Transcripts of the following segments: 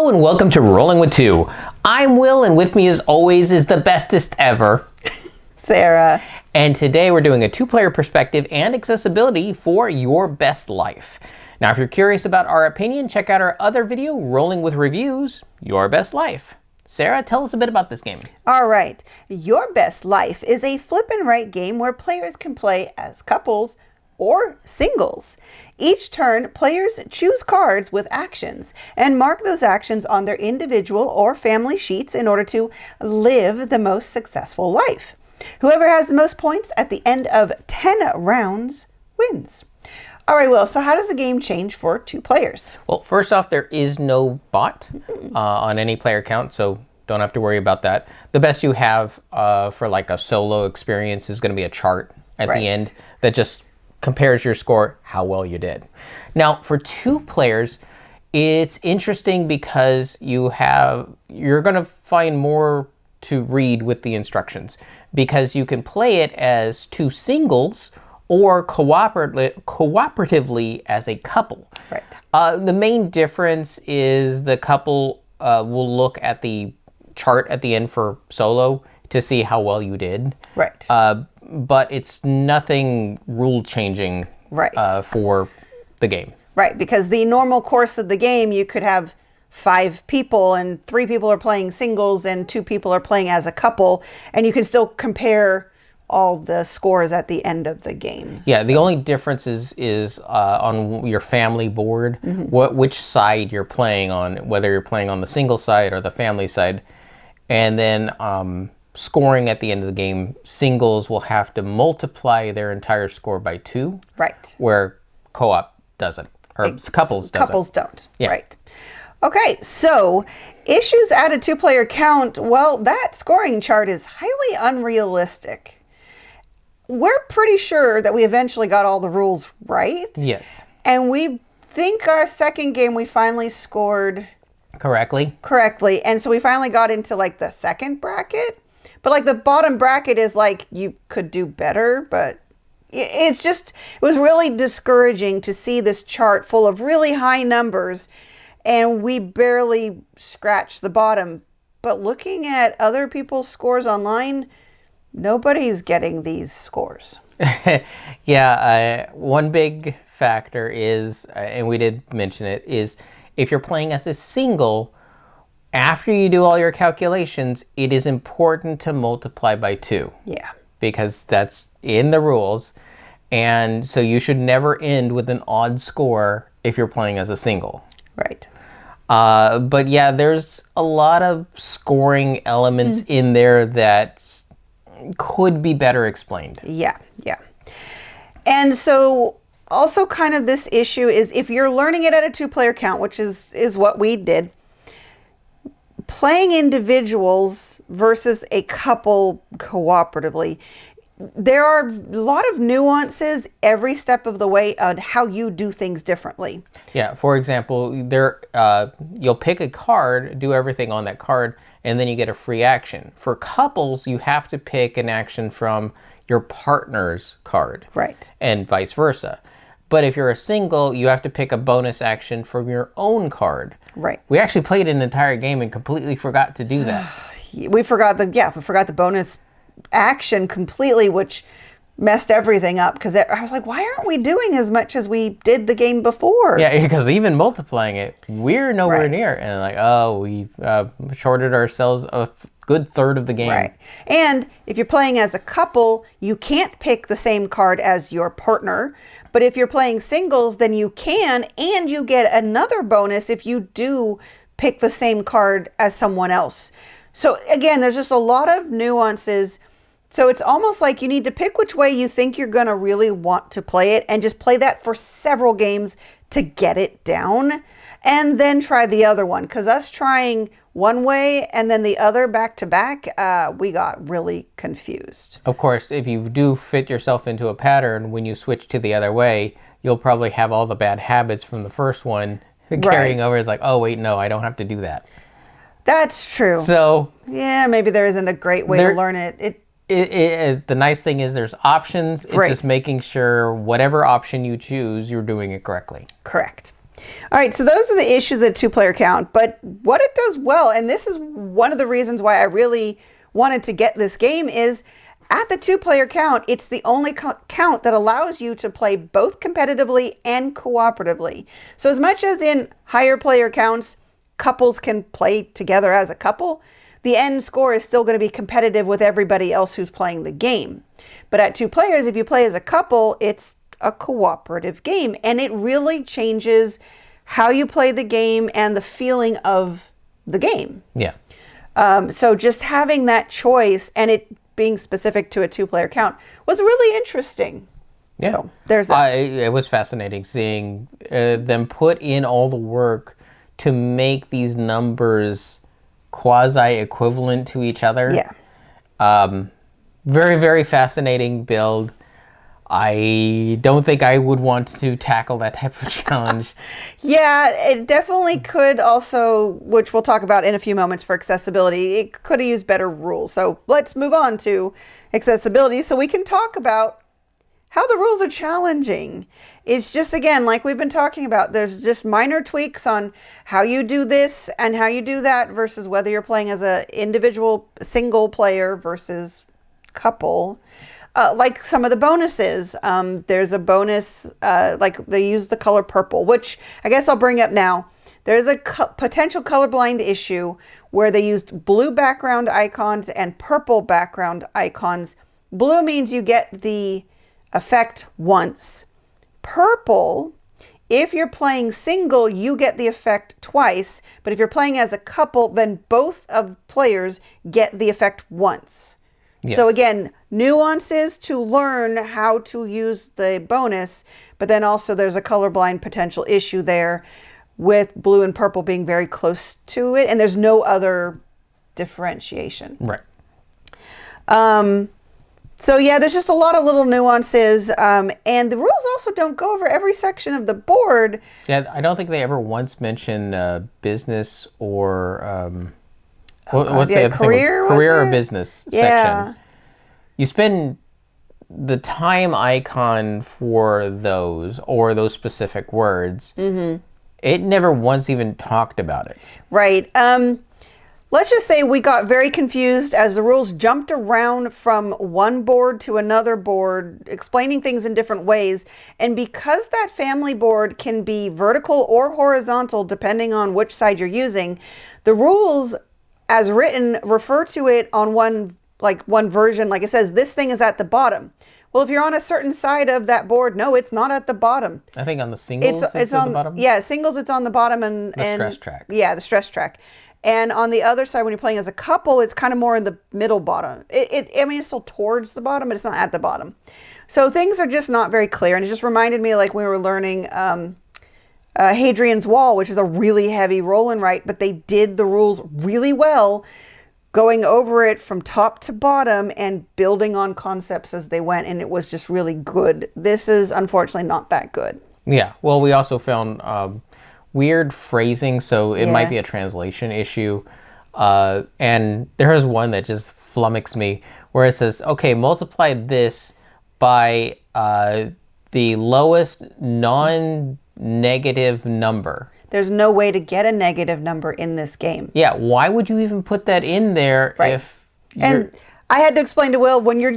Hello and welcome to Rolling with Two. I'm Will, and with me as always is the bestest ever, Sarah. And today we're doing a two-player perspective and accessibility for Your Best Life. Now if you're curious about our opinion, check out our other video, Rolling with Reviews, Your Best Life. Sarah, tell us a bit about this game. All right. Your Best Life is a flip and write game where players can play as couples or singles. Each turn, players choose cards with actions and mark those actions on their individual or family sheets in order to live the most successful life. Whoever has the most points at the end of 10 rounds wins. All right, Will, so how does the game change for two players? Well, first off, there is no bot on any player count, so don't have to worry about that. The best you have for like a solo experience is going to be a chart at the end that just compares your score, how well you did. Now, for two players, it's interesting because you're going to find more to read with the instructions because you can play it as two singles or cooperatively as a couple. Right. The main difference is the couple will look at the chart at the end for solo to see how well you did. Right. But it's nothing rule changing for the game. Right, because the normal course of the game, you could have 5 people and 3 people are playing singles and 2 people are playing as a couple, and you can still compare all the scores at the end of the game. Yeah, the only difference is on your family board, which side you're playing on, whether you're playing on the single side or the family side. And then scoring at the end of the game, singles will have to multiply their entire score by 2. Right. Where co-op doesn't, or couples doesn't. Couples don't, yeah. Right. Okay, so issues at a 2-player count, well, that scoring chart is highly unrealistic. We're pretty sure that we eventually got all the rules right. Yes. And we think our second game we finally scored correctly. And so we finally got into like the second bracket. But like the bottom bracket is like you could do better, but it was really discouraging to see this chart full of really high numbers and we barely scratched the bottom. But looking at other people's scores online, nobody's getting these scores. Yeah, one big factor is, and we did mention it, is if you're playing as a single, after you do all your calculations, it is important to multiply by 2. Yeah. Because that's in the rules. And so you should never end with an odd score if you're playing as a single. Right. But yeah, there's a lot of scoring elements in there that could be better explained. Yeah. And so also kind of this issue is if you're learning it at a 2-player count, which is what we did, playing individuals versus a couple cooperatively, there are a lot of nuances every step of the way on how you do things differently. Yeah, for example, you'll pick a card, do everything on that card, and then you get a free action. For couples, you have to pick an action from your partner's card. Right. And vice versa. But if you're a single, you have to pick a bonus action from your own card. Right. We actually played an entire game and completely forgot to do that. We forgot the bonus action completely, which messed everything up because I was like, why aren't we doing as much as we did the game before? Yeah, because even multiplying it, we're nowhere near. And like, oh, we shorted ourselves a good third of the game. Right. And if you're playing as a couple, you can't pick the same card as your partner. But if you're playing singles, then you can, and you get another bonus if you do pick the same card as someone else. So again, there's just a lot of nuances. So it's almost like you need to pick which way you think you're going to really want to play it and just play that for several games to get it down and then try the other one. Because us trying one way and then the other back to back, we got really confused. Of course, if you do fit yourself into a pattern, when you switch to the other way, you'll probably have all the bad habits from the first one carrying over. It's like, oh, wait, no, I don't have to do that. That's true. So yeah, maybe there isn't a great way to learn it. The nice thing is there's options. It's just making sure whatever option you choose, you're doing it correctly. Correct. All right, so those are the issues that two-player count. But what it does well, and this is one of the reasons why I really wanted to get this game, is at the two-player count, it's the only count that allows you to play both competitively and cooperatively. So as much as in higher player counts, couples can play together as a couple, the end score is still going to be competitive with everybody else who's playing the game. But at two players, if you play as a couple, it's a cooperative game, and it really changes how you play the game and the feeling of the game. Yeah. So just having that choice and it being specific to a two-player count was really interesting. Yeah. So there's that. It was fascinating seeing them put in all the work to make these numbers quasi-equivalent to each other. Yeah. Very, very fascinating build. I don't think I would want to tackle that type of challenge. Yeah, it definitely could also, which we'll talk about in a few moments for accessibility, it could have used better rules. So let's move on to accessibility so we can talk about how the rules are challenging. It's just, again, like we've been talking about, there's just minor tweaks on how you do this and how you do that versus whether you're playing as an individual single player versus couple. Like some of the bonuses, there's a bonus, like they use the color purple, which I guess I'll bring up now. There's a potential colorblind issue where they used blue background icons and purple background icons. Blue means you get the effect once. Purple, if you're playing single, you get the effect twice. But if you're playing as a couple, then both of players get the effect once. Yes. So again, nuances to learn how to use the bonus, but then also there's a colorblind potential issue there with blue and purple being very close to it, and there's no other differentiation. Right. So yeah, there's just a lot of little nuances, and the rules also don't go over every section of the board. Yeah, I don't think they ever once mention business or what's the other career, thing? Career or business section. You spend the time icon for those or those specific words. Mm-hmm. It never once even talked about it. Right. Let's just say we got very confused as the rules jumped around from one board to another board, explaining things in different ways. And because that family board can be vertical or horizontal, depending on which side you're using, the rules as written refer to it on one version. Like it says, this thing is at the bottom. Well, if you're on a certain side of that board, no, it's not at the bottom. I think on the singles, it's on the bottom. Yeah, singles, it's on the bottom, and stress track. Yeah, the stress track. And on the other side, when you're playing as a couple, it's kind of more in the middle bottom. I mean, it's still towards the bottom, but it's not at the bottom. So things are just not very clear. And it just reminded me, like we were learning Hadrian's Wall, which is a really heavy roll and write, but they did the rules really well, going over it from top to bottom and building on concepts as they went. And it was just really good. This is unfortunately not that good. Yeah. Well, we also found weird phrasing, so it might be a translation issue. And there is one that just flummoxed me, where it says, okay, multiply this by the lowest non-negative number. There's no way to get a negative number in this game. Yeah, why would you even put that in there if you're... And I had to explain to Will, when you're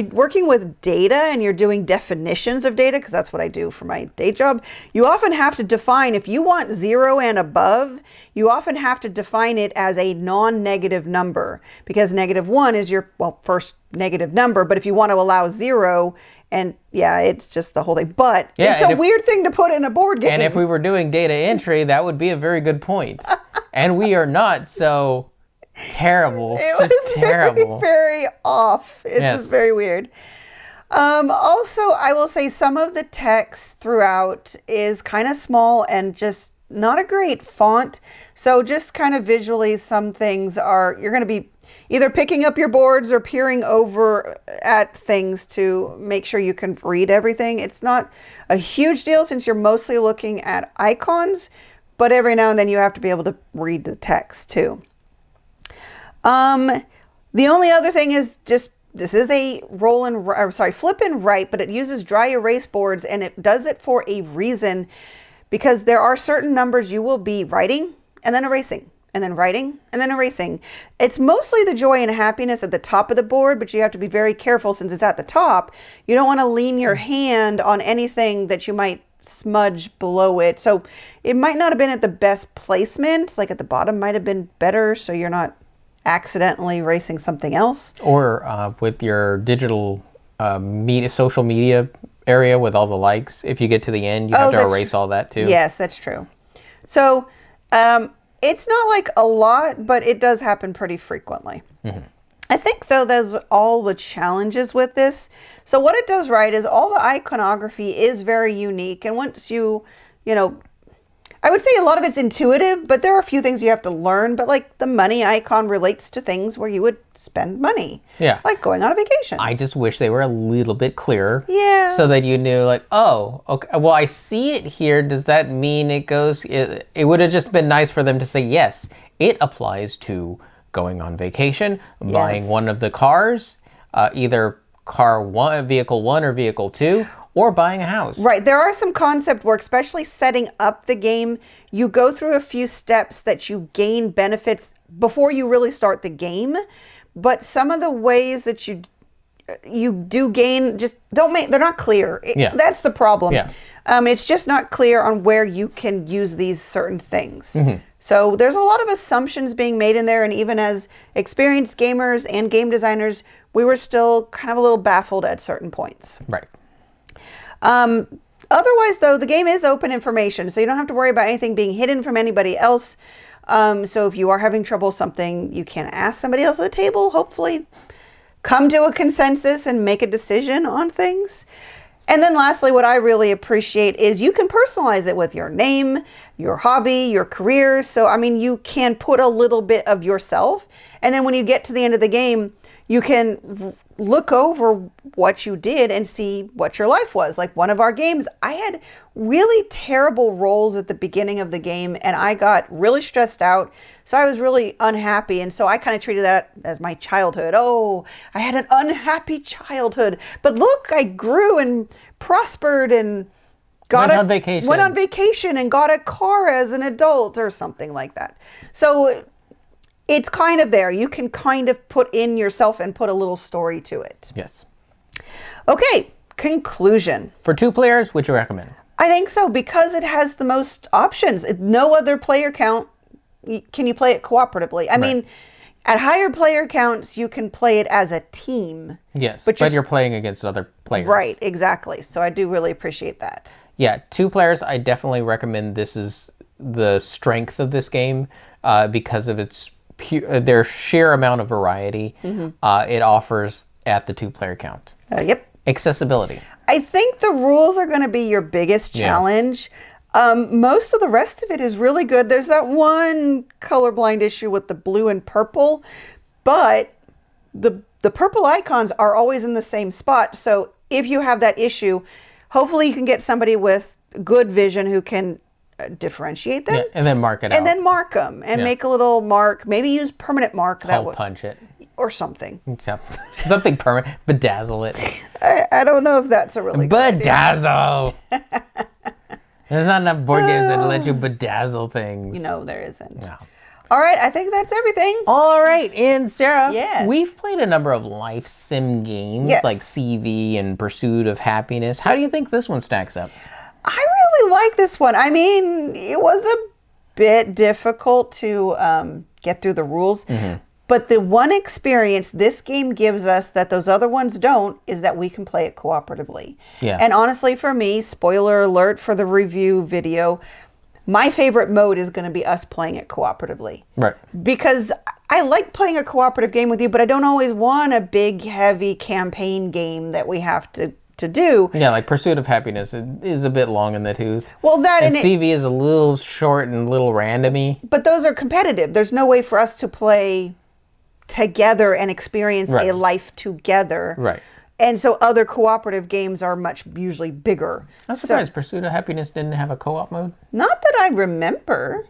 working with data and you're doing definitions of data, because that's what I do for my day job, you often have to define, if you want 0 and above, you often have to define it as a non-negative number, because -1 is your, first negative number, but if you want to allow 0, and yeah, it's just the whole thing. But it's a weird thing to put in a board game. And if we were doing data entry, that would be a very good point. And we are not, so... Terrible. It was terrible. Very, very off. It's just very weird. Also, I will say some of the text throughout is kind of small and just not a great font. So just kind of visually, some things you're going to be either picking up your boards or peering over at things to make sure you can read everything. It's not a huge deal since you're mostly looking at icons, but every now and then you have to be able to read the text too. The only other thing is just, this is a flip and write, but it uses dry erase boards, and it does it for a reason, because there are certain numbers you will be writing and then erasing and then writing and then erasing. It's mostly the joy and happiness at the top of the board, but you have to be very careful since it's at the top. You don't want to lean your hand on anything that you might smudge below it. So it might not have been at the best placement, like at the bottom might have been better, so you're not accidentally erasing something else. Or with your digital social media area with all the likes, if you get to the end, you have to erase all that too. Yes, that's true. So it's not like a lot, but it does happen pretty frequently. I think, though, there's all the challenges with this. So what it does right is all the iconography is very unique. And once you know, I would say a lot of it's intuitive, but there are a few things you have to learn. But like the money icon relates to things where you would spend money. Yeah. Like going on a vacation. I just wish they were a little bit clearer. Yeah. So that you knew, like, oh, okay, well, I see it here. Does that mean it goes? It would have just been nice for them to say, yes, it applies to going on vacation, buying one of the cars, either vehicle 1 or vehicle 2, or buying a house. Right. There are some concept work, especially setting up the game. You go through a few steps that you gain benefits before you really start the game. But some of the ways that you do gain just they're not clear. That's the problem. Yeah. It's just not clear on where you can use these certain things. So there's a lot of assumptions being made in there. And even as experienced gamers and game designers, we were still kind of a little baffled at certain points. Right. Otherwise, though, the game is open information, so you don't have to worry about anything being hidden from anybody else. So if you are having trouble with something, you can ask somebody else at the table, hopefully come to a consensus and make a decision on things. And then lastly, what I really appreciate is you can personalize it with your name, your hobby, your career. So, I mean, you can put a little bit of yourself. And then when you get to the end of the game, you can look over what you did and see what your life was. Like one of our games, I had really terrible rolls at the beginning of the game and I got really stressed out. So I was really unhappy. And so I kind of treated that as my childhood. Oh, I had an unhappy childhood. But look, I grew and prospered and went on vacation and got a car as an adult or something like that. So it's kind of there. You can kind of put in yourself and put a little story to it. Yes. Okay, conclusion. For 2 players, would you recommend? I think so, because it has the most options. No other player count can you play it cooperatively. I mean, at higher player counts, you can play it as a team. Yes, but you're playing against other players. Right, exactly. So I do really appreciate that. Yeah, 2 players, I definitely recommend. This is the strength of this game because of its their sheer amount of variety it offers at the 2-player count. Yep. Accessibility. I think the rules are going to be your biggest challenge. Most of the rest of it is really good. There's that one colorblind issue with the blue and purple, but the purple icons are always in the same spot. So if you have that issue, hopefully you can get somebody with good vision who can differentiate them. Yeah, and then mark it out. And then mark them and make a little mark. Maybe use permanent mark. Hole punch it. Or something. Something permanent. Bedazzle it. I don't know if that's a really good idea. Bedazzle! There's not enough board games that let you bedazzle things. You know, there isn't. No. All right, I think that's everything. All right, and Sarah, yes, we've played a number of life sim games like CV and Pursuit of Happiness. How do you think this one stacks up? I really like this one. I mean, it was a bit difficult to get through the rules. But the one experience this game gives us that those other ones don't is that we can play it cooperatively. Yeah. And honestly, for me, spoiler alert for the review video, my favorite mode is going to be us playing it cooperatively. Right. Because I like playing a cooperative game with you, but I don't always want a big, heavy campaign game that we have to do. Yeah, like Pursuit of Happiness is a bit long in the tooth. Well, that and CV is a little short and a little randomy. But those are competitive. There's no way for us to play together and experience a life together. Right. And so other cooperative games are usually bigger. I'm surprised Pursuit of Happiness didn't have a co-op mode. Not that I remember.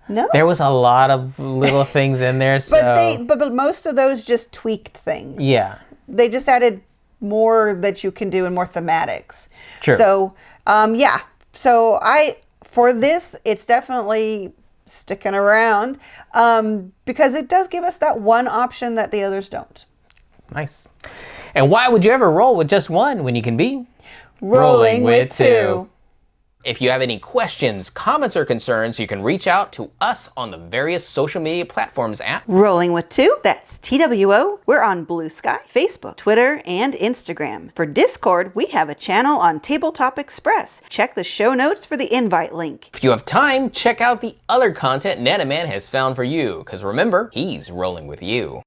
No. There was a lot of little things in there. But most of those just tweaked things. Yeah. They just added more that you can do and more thematics. True. So, yeah. So for this, it's definitely sticking around because it does give us that one option that the others don't. Nice. And why would you ever roll with just one when you can be Rolling with two? If you have any questions, comments, or concerns, you can reach out to us on the various social media platforms at Rolling with Two, that's TWO. We're on Blue Sky, Facebook, Twitter, and Instagram. For Discord, we have a channel on Tabletop Express. Check the show notes for the invite link. If you have time, check out the other content Nanaman has found for you, because remember, he's rolling with you.